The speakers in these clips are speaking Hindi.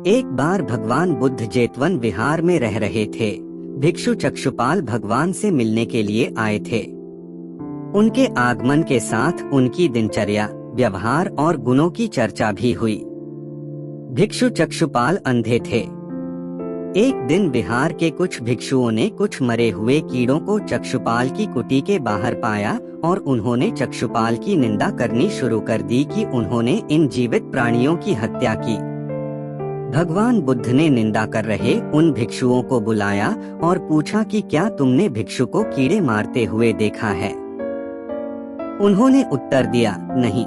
एक बार भगवान बुद्ध जेतवन विहार में रह रहे थे। भिक्षु चक्षुपाल भगवान से मिलने के लिए आए थे। उनके आगमन के साथ उनकी दिनचर्या, व्यवहार और गुणों की चर्चा भी हुई। भिक्षु चक्षुपाल अंधे थे। एक दिन विहार के कुछ भिक्षुओं ने कुछ मरे हुए कीड़ों को चक्षुपाल की कुटी के बाहर पाया और उन्होंने चक्षुपाल की निंदा करनी शुरू कर दी कि उन्होंने इन जीवित प्राणियों की हत्या की। भगवान बुद्ध ने निंदा कर रहे उन भिक्षुओं को बुलाया और पूछा कि क्या तुमने भिक्षु को कीड़े मारते हुए देखा है? उन्होंने उत्तर दिया, नहीं।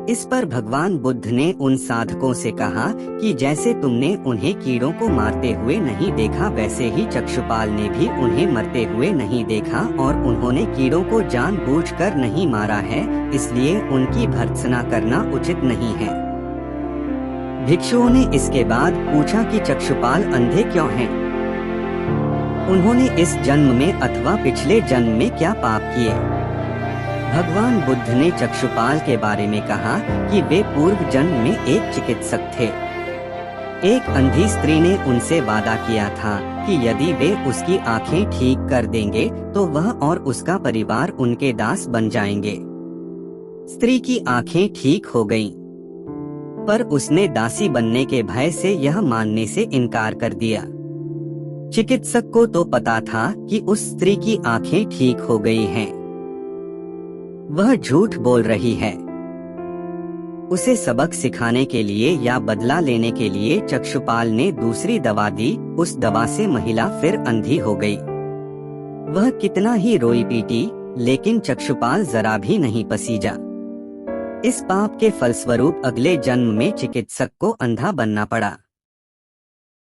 इस पर भगवान बुद्ध ने उन साधकों से कहा कि जैसे तुमने उन्हें कीड़ों को मारते हुए नहीं देखा, वैसे ही चक्षुपाल ने भी उन्हें मरते हुए नहीं देखा और उन्होंने कीड़ों को जानबूझकर नहीं मारा है, इसलिए उनकी भर्त्सना करना उचित नहीं है। भिक्षुओं ने इसके बाद पूछा कि चक्षुपाल अंधे क्यों हैं? उन्होंने इस जन्म में अथवा पिछले जन्म में क्या पाप किए? भगवान बुद्ध ने चक्षुपाल के बारे में कहा कि वे पूर्व जन्म में एक चिकित्सक थे। एक अंधी स्त्री ने उनसे वादा किया था कि यदि वे उसकी आंखें ठीक कर देंगे तो वह और उसका परिवार उनके दास बन जाएंगे। स्त्री की आंखें ठीक हो गईं, पर उसने दासी बनने के भय से यह मानने से इनकार कर दिया। चिकित्सक को तो पता था कि उस स्त्री की आंखें ठीक हो गई हैं। वह झूठ बोल रही है। उसे सबक सिखाने के लिए या बदला लेने के लिए चक्षुपाल ने दूसरी दवा दी। उस दवा से महिला फिर अंधी हो गई। वह कितना ही रोई पीटी, लेकिन चक्षुपाल जरा भी नहीं पसीजा। इस पाप के फलस्वरूप अगले जन्म में चिकित्सक को अंधा बनना पड़ा।